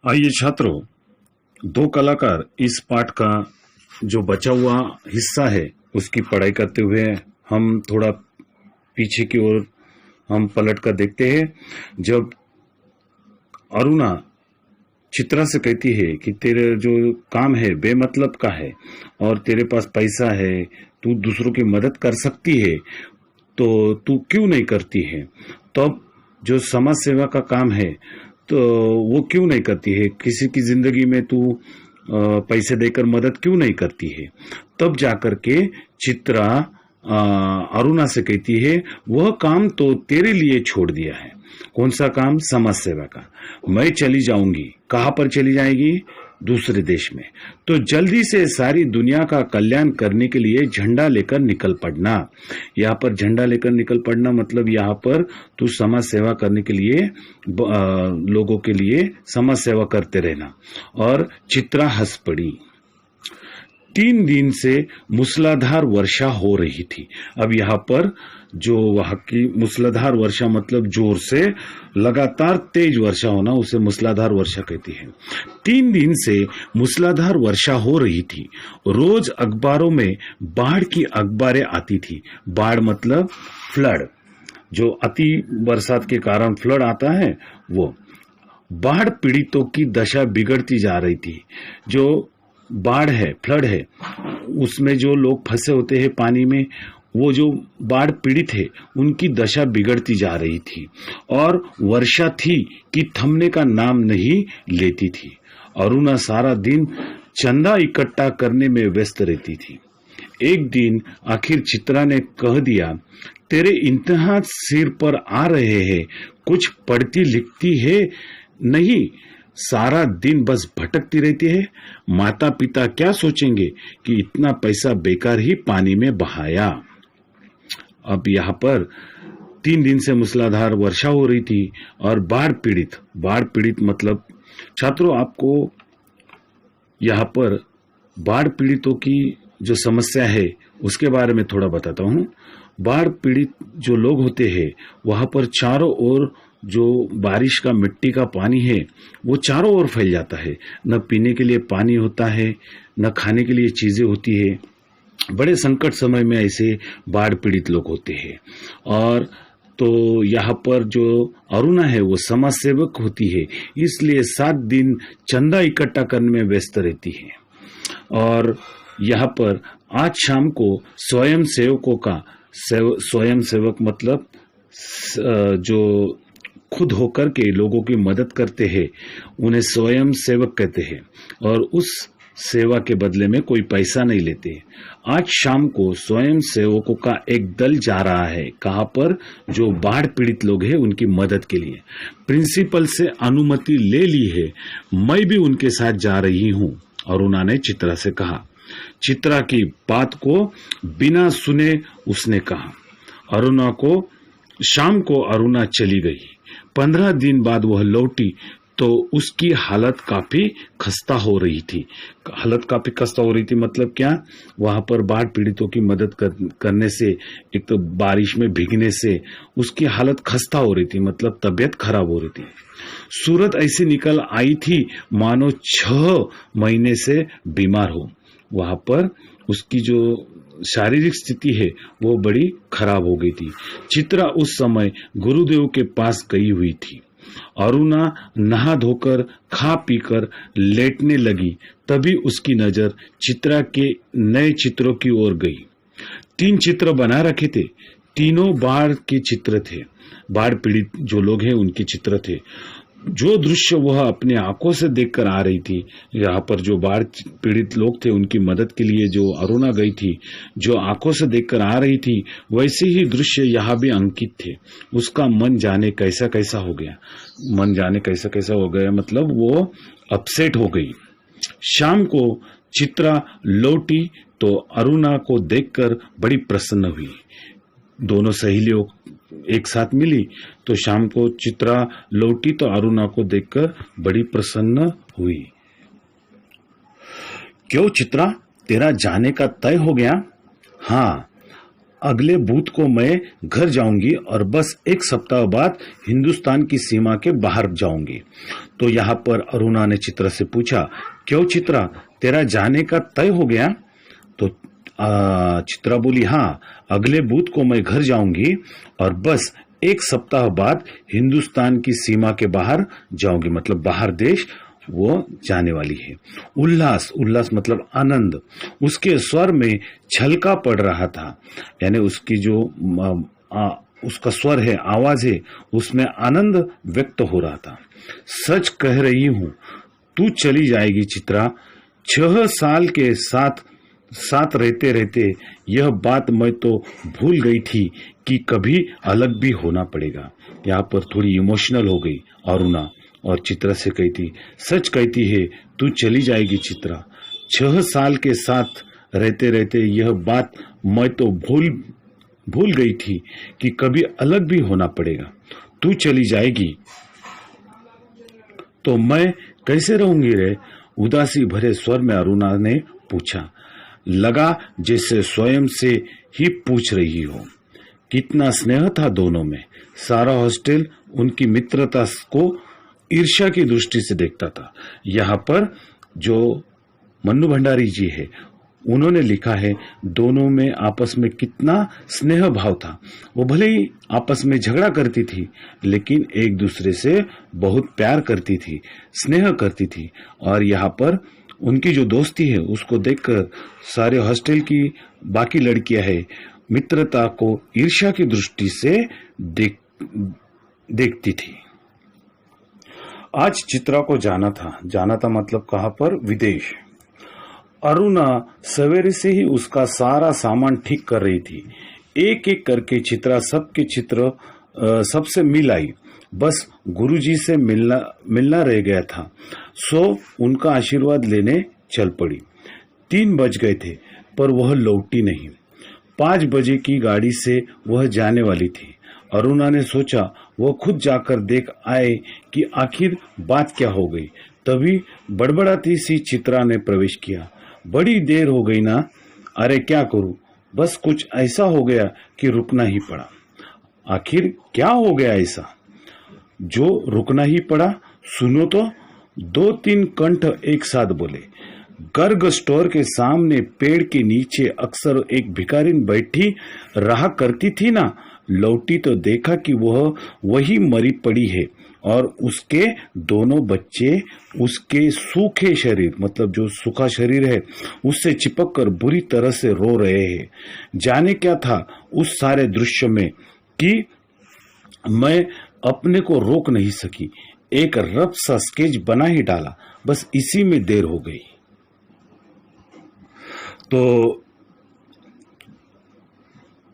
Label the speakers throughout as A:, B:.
A: आइए छात्रों, दो कलाकार इस पाठ का जो बचा हुआ हिस्सा है उसकी पढ़ाई करते हुए हम थोड़ा पीछे की ओर हम पलट कर देखते हैं। जब अरुणा चित्रा से कहती है कि तेरे जो काम है बेमतलब का है और तेरे पास पैसा है, तू दूसरों की मदद कर सकती है, तो तू क्यों नहीं करती है? तब जो समाज सेवा का काम है तो वो क्यों नहीं करती है? किसी की जिंदगी में तू पैसे देकर मदद क्यों नहीं करती है? तब जाकर के चित्रा अरुणा से कहती है, वह काम तो तेरे लिए छोड़ दिया है। कौन सा काम? समाज सेवा का। मैं चली जाऊंगी। कहाँ पर चली जाएगी? दूसरे देश में। तो जल्दी से सारी दुनिया का कल्याण करने के लिए झंडा लेकर निकल पड़ना। यहाँ पर झंडा लेकर निकल पड़ना मतलब यहाँ पर तू समाज सेवा करने के लिए लोगों के लिए समाज सेवा करते रहना। और चित्रा हंस पड़ी। 3 दिन से मूसलाधार वर्षा हो रही थी। अब यहाँ पर जो वहां की मूसलाधार वर्षा मतलब जोर से लगातार तेज वर्षा होना, उसे मूसलाधार वर्षा कहती है। 3 दिन से मूसलाधार वर्षा हो रही थी। रोज अखबारों में बाढ़ की अखबारें आती थी। बाढ़ मतलब फ्लड, जो अति बरसात के कारण फ्लड आता है वो। बाढ़ पीड़ितों की दशा बिगड़ती जा रही थी। जो बाढ़ है, फ्लड है, उसमें जो लोग फंसे होते हैं पानी में, वो जो बाढ़ पीड़ित है उनकी दशा बिगड़ती जा रही थी। और वर्षा थी कि थमने का नाम नहीं लेती थी। अरुणा सारा दिन चंदा इकट्ठा करने में व्यस्त रहती थी। एक दिन आखिर चित्रा ने कह दिया, तेरे इम्तिहान सिर पर आ रहे हैं, कुछ पढ़ती लिखती है नहीं, सारा दिन बस भटकती रहती है। माता पिता क्या सोचेंगे कि इतना पैसा बेकार ही पानी में बहाया। अब यहाँ पर 3 दिन से मूसलाधार वर्षा हो रही थी और बाढ़ पीड़ित मतलब छात्रों, आपको यहाँ पर बाढ़ पीड़ितों की जो समस्या है उसके बारे में थोड़ा बताता हूँ। बाढ़ पीड़ित जो लोग होते हैं वहां पर चारों ओर जो बारिश का मिट्टी का पानी है वो चारों ओर फैल जाता है। न पीने के लिए पानी होता है, न खाने के लिए चीजें होती है। बड़े संकट समय में ऐसे बाढ़ पीड़ित लोग होते हैं। और तो यहाँ पर जो अरुणा है वो समाज सेवक होती है, इसलिए 7 दिन चंदा इकट्ठा करने में व्यस्त रहती है। और यहाँ पर आज शाम को स्वयं सेवक मतलब जो खुद होकर के लोगों की मदद करते हैं उन्हें स्वयं सेवक कहते हैं। और उस सेवा के बदले में कोई पैसा नहीं लेते। आज शाम को स्वयं सेवकों का एक दल जा रहा है। कहाँ पर? जो बाढ़ पीड़ित लोग हैं उनकी मदद के लिए। प्रिंसिपल से अनुमति ले ली है, मैं भी उनके साथ जा रही हूँ, अरुणा ने चित्रा से कहा। चित्रा की बात को बिना सुने उसने कहा। शाम को अरुणा चली गई। 15 दिन बाद वह लौटी तो उसकी हालत काफी खस्ता हो रही थी। मतलब क्या? वहां पर बाढ़ पीड़ितों की मदद करने से, एक तो बारिश में भीगने से उसकी हालत खस्ता हो रही थी, मतलब तबीयत खराब हो रही थी। सूरत ऐसी निकल आई थी मानो 6 महीने से बीमार हो। वहां पर उसकी जो शारीरिक स्थिति है वो बड़ी खराब हो गई थी। चित्रा उस समय गुरुदेव के पास गई हुई थी। अरुणा नहा धोकर खा पीकर लेटने लगी, तभी उसकी नजर चित्रा के नए चित्रों की ओर गई। 3 चित्र बना रखे थे, तीनों बाढ़ के चित्र थे। बाढ़ पीड़ित जो लोग हैं उनके चित्र थे। जो दृश्य वह अपने आंखों से देखकर आ रही थी, यहाँ पर जो बाढ़ पीड़ित लोग थे उनकी मदद के लिए जो अरुणा गई थी, जो आंखों से देखकर आ रही थी, वैसे ही दृश्य यहाँ भी अंकित थे। उसका मन जाने कैसा कैसा हो गया मतलब वो अपसेट हो गई। शाम को चित्रा लौटी तो अरुणा को देखकर बड़ी प्रसन्न हुई। दोनों सहेलियों एक साथ मिली तो शाम को चित्रा लौटी तो अरुणा को देखकर बड़ी प्रसन्न हुई। क्यों चित्रा, तेरा जाने का तय हो गया? हाँ, अगले बुध को मैं घर जाऊंगी और बस एक सप्ताह बाद हिंदुस्तान की सीमा के बाहर जाऊंगी। तो यहाँ पर अरुणा ने चित्रा से पूछा, क्यों चित्रा, तेरा जाने का तय हो गया? तो चित्रा बोली, हाँ, अगले बुध को मैं घर जाऊंगी और बस एक सप्ताह बाद हिंदुस्तान की सीमा के बाहर जाऊंगी, मतलब बाहर देश वो जाने वाली है। उल्लास, उल्लास मतलब आनंद, उसके स्वर में छलका पड़ रहा था, यानी उसकी जो उसका स्वर है, आवाज है, उसमें आनंद व्यक्त हो रहा था। सच कह रही हूं, तू चली जाएगी चित्रा। 6 साल के साथ रहते रहते यह बात मैं तो भूल गई थी कि कभी अलग भी होना पड़ेगा। यहाँ पर थोड़ी इमोशनल हो गई अरुणा और चित्रा से कहती, सच कहती है, तू चली जाएगी चित्रा। 6 साल के साथ रहते रहते यह बात मैं तो भूल गई थी कि कभी अलग भी होना पड़ेगा। तू चली जाएगी तो मैं कैसे रहूंगी रे? उदासी भरे स्वर में अरुणा ने पूछा। लगा जैसे स्वयं से ही पूछ रही हो। कितना स्नेह था दोनों में। सारा हॉस्टल उनकी मित्रता को ईर्ष्या की दृष्टि से देखता था। यहाँ पर जो मन्नू भंडारी जी है, उन्होंने लिखा है दोनों में आपस में कितना स्नेह भाव था। वो भले ही आपस में झगड़ा करती थी, लेकिन एक दूसरे से बहुत प्यार करती थी, स्नेह करती थी। और यहाँ पर उनकी जो दोस्ती है, उसको देखकर सारे हॉस्टल की बाकी लड़कियां है मित्रता को ईर्ष्या की दृष्टि से देखती थी। आज चित्रा को जाना था मतलब कहाँ पर? विदेश। अरुणा सवेरे से ही उसका सारा सामान ठीक कर रही थी। एक एक करके चित्रा सबसे मिल आई। बस गुरुजी से मिलना रह गया था, सो उनका आशीर्वाद लेने चल पड़ी। 3 बज गए थे पर वह लौटी नहीं। 5 बजे की गाड़ी से वह जाने वाली थी। अरुणा ने सोचा वह खुद जाकर देख आए कि आखिर बात क्या हो गई। तभी बड़बड़ाती सी चित्रा ने प्रवेश किया। बड़ी देर हो गई ना? अरे क्या करूं, बस कुछ ऐसा हो गया कि रुकना ही पड़ा। आखिर क्या हो गया ऐसा जो रुकना ही पड़ा? सुनो तो। 2-3 कंठ एक साथ बोले। गर्ग स्टोर के सामने पेड़ के नीचे अक्सर एक भिखारिन बैठी रहा करती थी ना। लौटी तो देखा कि वह वही मरी पड़ी है और उसके दोनों बच्चे उसके सूखे शरीर, मतलब जो सूखा शरीर है, उससे चिपक कर बुरी तरह से रो रहे हैं। जाने क्या था उस सारे दृश्य में कि मैं अपने को रोक नहीं सकी। एक रफ सा स्केच बना ही डाला, बस इसी में देर हो गई। तो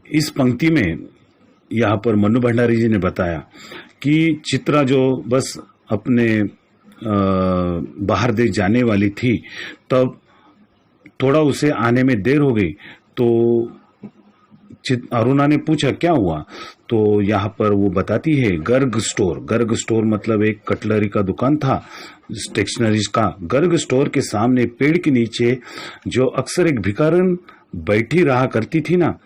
A: इस पंक्ति में यहाँ पर मन्नू भंडारी जी ने बताया कि चित्रा जो बस अपने बाहर देश जाने वाली थी, तब थोड़ा उसे आने में देर हो गई। तो अरुणा ने पूछा क्या हुआ? तो यहाँ पर वो बताती है गर्ग स्टोर मतलब एक कटलरी का दुकान था, स्टेशनरीज का। गर्ग स्टोर के सामने पेड़ के नीचे जो अक्सर एक भिखारन बैठी रहा करती थी ना,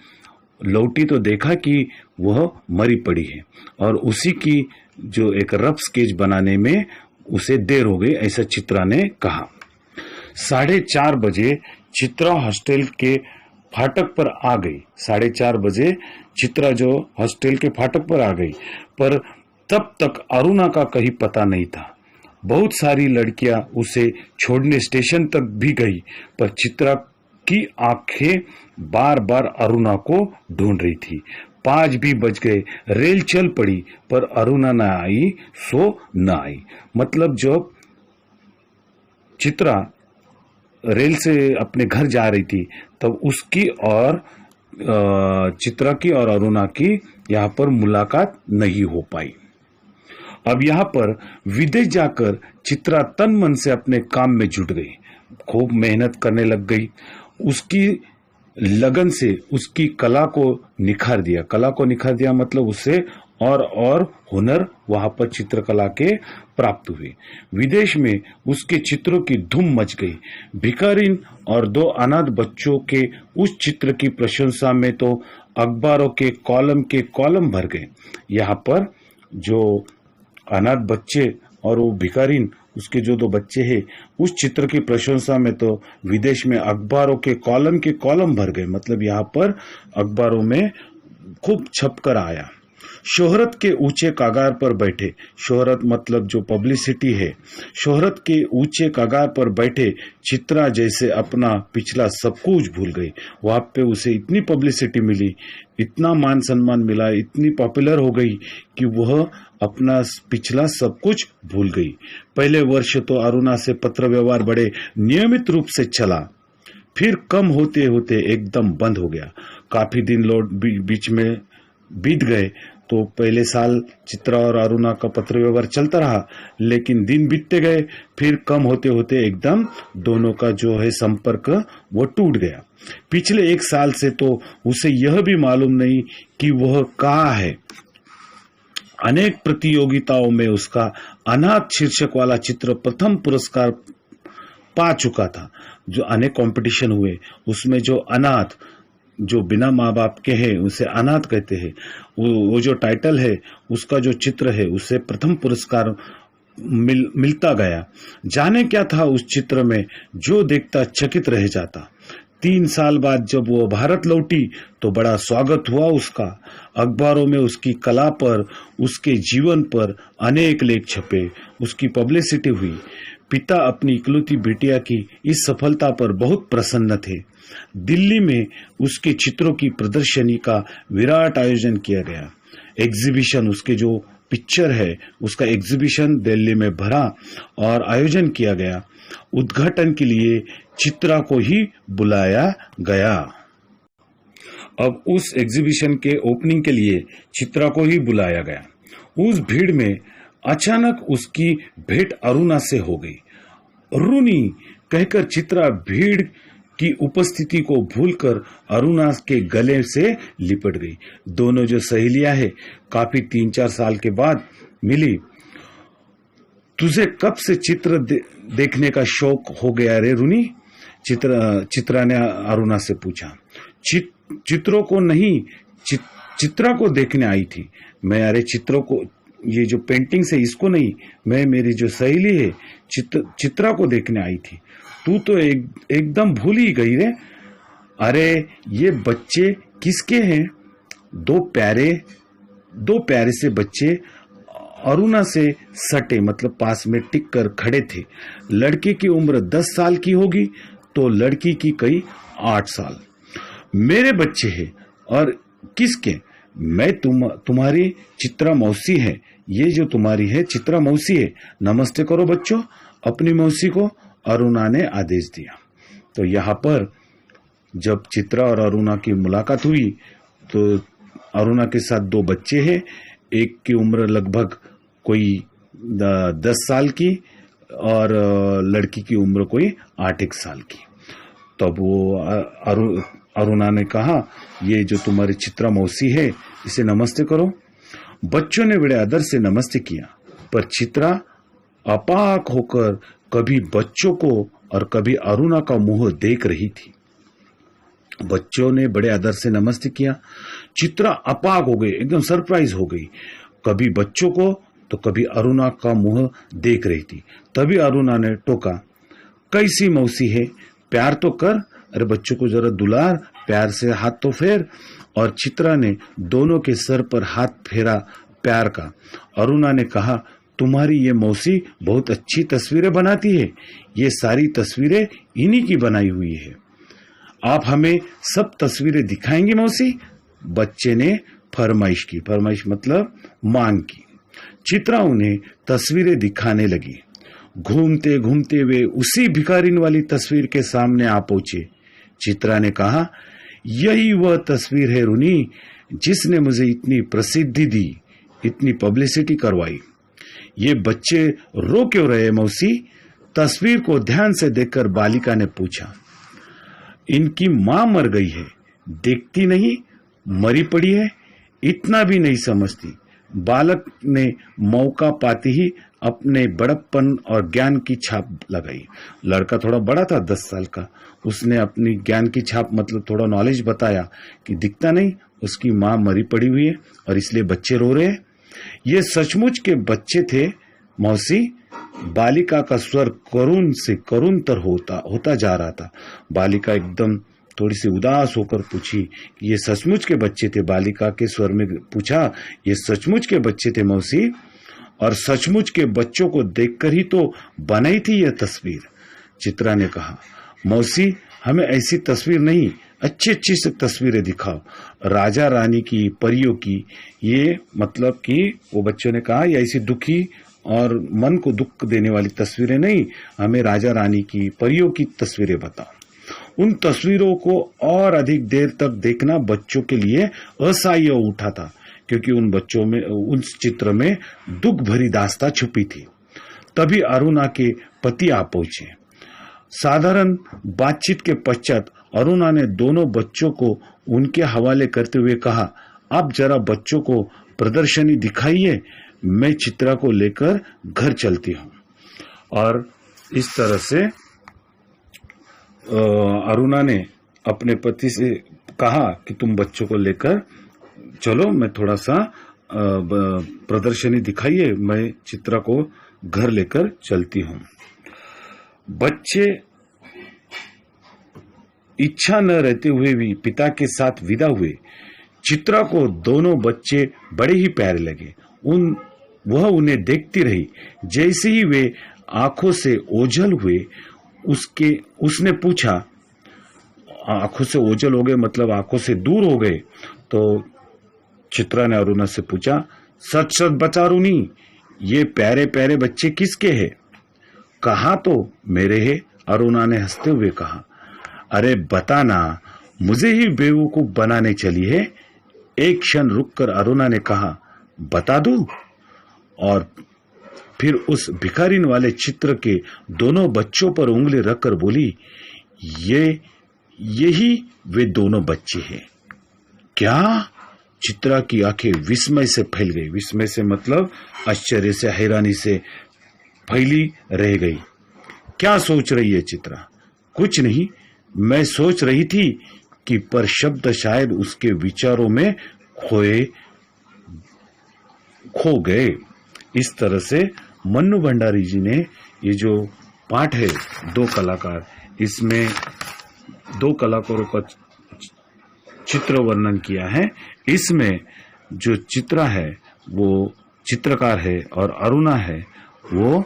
A: लौटी तो देखा कि वह मरी पड़ी है और उसी की जो एक रफ स्केच बनाने में उसे देर हो गई, ऐसा चित्रा ने कहा। 4:30 बजे चित्रा हॉस्टल के फाटक पर आ गई। 4:30 बजे चित्रा जो हॉस्टल के फाटक पर आ गई, पर तब तक अरुणा का कहीं पता नहीं था। बहुत सारी लड़कियां उसे छोड़ने स्टेशन तक भी गई, पर चित्रा की आंखें बार बार अरुणा को ढूंढ रही थी। 5 भी बज गए, रेल चल पड़ी, पर अरुणा न आई सो न आई। मतलब जब चित्रा रेल से अपने घर जा रही थी, तब उसकी और चित्रा की और अरुणा की यहाँ पर मुलाकात नहीं हो पाई। अब यहाँ पर विदेश जाकर चित्रा तन मन से अपने काम में जुट गई, खूब मेहनत करने लग गई। उसकी लगन से उसकी कला को निखार दिया मतलब उसे और हुनर वहां पर चित्रकला के प्राप्त हुए। विदेश में उसके चित्रों की धूम मच गई। भिखारिन और दो अनाथ बच्चों के उस चित्र की प्रशंसा में तो अखबारों के कॉलम भर गए। यहाँ पर जो अनाथ बच्चे और वो भिखारिन, उसके जो दो बच्चे हैं, उस चित्र की प्रशंसा में तो विदेश में अखबारों के कॉलम भर गए। मतलब यहाँ पर अखबारों में खूब छपकर आया। शोहरत के ऊंचे कगार पर बैठे, शोहरत मतलब जो पब्लिसिटी है, शोहरत के ऊंचे कगार पर बैठे चित्रा जैसे अपना पिछला सब कुछ भूल गई। वहां पे उसे इतनी पब्लिसिटी मिली, इतना मान सम्मान मिला, इतनी पॉपुलर हो गई कि वह अपना पिछला सब कुछ भूल गई। पहले वर्ष तो अरुणा से पत्र व्यवहार बड़े नियमित रूप से चला, फिर कम होते होते एकदम बंद हो गया। काफी दिन बीच में बीत गए तो पहले साल चित्रा और अरुणा का पत्र व्यवहार चलता रहा, लेकिन दिन बीतते गए, फिर कम होते होते एकदम दोनों का जो है संपर्क वो टूट गया। पिछले एक साल से तो उसे यह भी मालूम नहीं कि वह कहाँ है। अनेक प्रतियोगिताओं में उसका अनाथ शीर्षक वाला चित्र प्रथम पुरस्कार पा चुका था। जो अनेक कंपटीशन हुए उसमें जो अनाथ, जो बिना माँ बाप के हैं उसे अनाथ कहते हैं, वो जो टाइटल है उसका जो चित्र है उसे प्रथम पुरस्कार मिलता गया। जाने क्या था उस चित्र में, जो देखता चकित रह जाता। 3 साल बाद जब वो भारत लौटी तो बड़ा स्वागत हुआ उसका। अखबारों में उसकी कला पर, उसके जीवन पर अनेक लेख छपे, उसकी पब्लिसिटी हुई। पिता अपनी इकलौती बिटिया की इस सफलता पर बहुत प्रसन्न थे। दिल्ली में उसके चित्रों की प्रदर्शनी का विराट आयोजन किया गया। एग्जीबिशन, उसके जो पिक्चर है उसका एग्जीबिशन दिल्ली में भरा और आयोजन किया गया। उद्घाटन के लिए चित्रा को ही बुलाया गया। अब उस एग्जीबिशन के ओपनिंग के लिए चित्रा को ही बुलाया गया। उस भीड़ में अचानक उसकी भेंट अरुणा से हो गई। रूनी कहकर चित्रा भीड़ की उपस्थिति को भूलकर अरुणा के गले से लिपट गई। दोनों जो सहेलियां हैं काफी 3-4 साल के बाद मिली। तुझे कब से चित्र देखने का शौक हो गया रे रूनी? चित्रा ने अरुणा से पूछा। चित्रों को नहीं, चित्रा को देखने आई थी मैं। अरे चित्रों को, ये जो पेंटिंग है इसको नहीं, मैं मेरी जो सहेली है चित्रा को देखने आई थी। तू तो एकदम भूल ही गई रे। अरे ये बच्चे किसके हैं? दो प्यारे से बच्चे अरुणा से सटे, मतलब पास में टिक कर खड़े थे। लड़के की उम्र 10 साल की होगी तो लड़की की कई 8 साल। मेरे बच्चे हैं। और किसके? मैं तुम्हारी चित्रा मौसी है। ये जो तुम्हारी है चित्रा मौसी है। नमस्ते करो बच्चों अपनी मौसी को, अरुणा ने आदेश दिया। तो यहाँ पर जब चित्रा और अरुणा की मुलाकात हुई तो अरुणा के साथ 2 बच्चे हैं। एक की उम्र लगभग कोई 10 साल की और लड़की की उम्र कोई 8 साल की। तब वो अरुणा ने कहा, ये जो तुम्हारी चित्रा मौसी है इसे नमस्ते करो। बच्चों ने बड़े आदर से नमस्ते किया, पर चित्रा अपाक होकर कभी बच्चों को और कभी अरुणा का मुंह देख रही थी। बच्चों ने बड़े आदर से नमस्ते किया। चित्रा अपाक हो गई, एकदम सरप्राइज हो गई। कभी बच्चों को तो कभी अरुणा का मुंह देख रही थी। तभी अरुणा ने टोका, कैसी मौसी है, प्यार तो कर। अरे बच्चों को जरा दुलार, प्यार से हाथ तो फेर। और चित्रा ने दोनों के सर पर हाथ फेरा प्यार का। अरुणा ने कहा, तुम्हारी ये मौसी बहुत अच्छी तस्वीरें बनाती है। ये सारी तस्वीरें इन्हीं की बनाई हुई है। आप हमें सब तस्वीरें दिखाएंगे मौसी? बच्चे ने फरमाइश की। फरमाइश मतलब मांग की। चित्रा उन्हें तस्वीरें दिखाने लगी। घूमते घूमते वे उसी भिखारिन वाली तस्वीर के सामने आ पहुंचे। चित्रा ने कहा, यही वह तस्वीर है रूनी जिसने मुझे इतनी प्रसिद्धि दी, इतनी पब्लिसिटी करवाई। ये बच्चे रो क्यों रहे मौसी? तस्वीर को ध्यान से देखकर बालिका ने पूछा। इनकी मां मर गई है, देखती नहीं, मरी पड़ी है, इतना भी नहीं समझती। बालक ने मौका पाते ही अपने बड़प्पन और ज्ञान की छाप लगाई। लड़का थोड़ा बड़ा था, 10 साल का। उसने अपनी ज्ञान की छाप मतलब थोड़ा नॉलेज बताया कि दिखता नहीं, उसकी माँ मरी पड़ी हुई है और इसलिए बच्चे रो रहे हैं। ये सचमुच के बच्चे थे मौसी। बालिका का स्वर करुण से करुणतर होता जा रहा था। बालिका एकदम थोड़ी सी उदास होकर पूछी कि ये सचमुच के बच्चे थे। बालिका के स्वर में पूछा, ये सचमुच के बच्चे थे मौसी? और सचमुच के बच्चों को देखकर ही तो बनाई थी यह तस्वीर। चित्रा ने कहा, मौसी हमें ऐसी तस्वीर नहीं, अच्छी अच्छी से तस्वीरें दिखाओ, राजा रानी की, परियों की। ये मतलब कि वो बच्चों ने कहा, ये ऐसी दुखी और मन को दुख देने वाली तस्वीरें नहीं, हमें राजा रानी की, परियों की तस्वीरें बताओ। उन तस्वीरों को और अधिक देर तक देखना बच्चों के लिए असह्य उठा था, क्योंकि उन बच्चों में, उस चित्र में दुख भरी दास्तां छुपी थी। तभी अरुणा के पति आ पहुंचे। साधारण बातचीत के पश्चात अरुणा ने दोनों बच्चों को उनके हवाले करते हुए कहा, आप जरा बच्चों को प्रदर्शनी दिखाइए, मैं चित्रा को लेकर घर चलती हूँ। और इस तरह से अरुणा ने अपने पति से कहा कि तुम बच्चों को लेकर चलो, मैं थोड़ा सा प्रदर्शनी दिखाइए, मैं चित्रा को घर लेकर चलती हूँ। बच्चे इच्छा न रहते हुए भी पिता के साथ विदा हुए। चित्रा को दोनों बच्चे बड़े ही प्यारे लगे। वह उन्हें देखती रही। जैसे ही वे आंखों से ओझल हुए, उसने पूछा, आंखों से ओझल हो गए मतलब आंखों से दूर हो गए, तो चित्रा ने अरुणा से पूछा, सच सच बता अरुणी, ये प्यारे प्यारे बच्चे किसके हैं? कहा तो मेरे हैं, अरुणा ने हंसते हुए कहा। अरे बता ना, मुझे ही बेवकूफ बनाने चली है? एक क्षण रुककर अरुणा ने कहा, बता दूं? और फिर उस भिखारीन वाले चित्र के दोनों बच्चों पर उंगली रखकर बोली, यही वे दोनों बच्चे हैं। क्या? चित्रा की आंखें विस्मय से फैल गई। विस्मय से मतलब आश्चर्य से, हैरानी से फैली रह गई। क्या सोच रही है चित्रा? कुछ नहीं, मैं सोच रही थी कि पर शब्द शायद उसके विचारों में खो गए। इस तरह से मन्नू भंडारी जी ने ये जो पाठ है, दो कलाकार, इसमें दो कलाकारों का चित्र वर्णन किया है। इसमें जो चित्रा है वो चित्रकार है और अरुणा है वो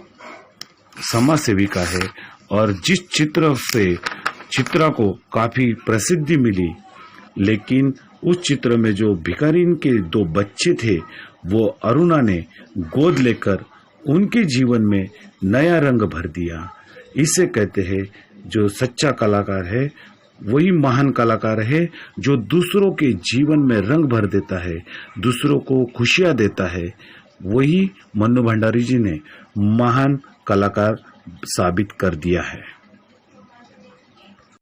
A: समाज सेविका है। और जिस चित्र से चित्रा को काफी प्रसिद्धि मिली, लेकिन उस चित्र में जो भिखारीन के दो बच्चे थे वो अरुणा ने गोद लेकर उनके जीवन में नया रंग भर दिया। इसे कहते हैं जो सच्चा कलाकार है वही महान कलाकार है, जो दूसरों के जीवन में रंग भर देता है, दूसरों को खुशियां देता है। वही मन्नू भंडारी जी ने महान कलाकार साबित कर दिया है।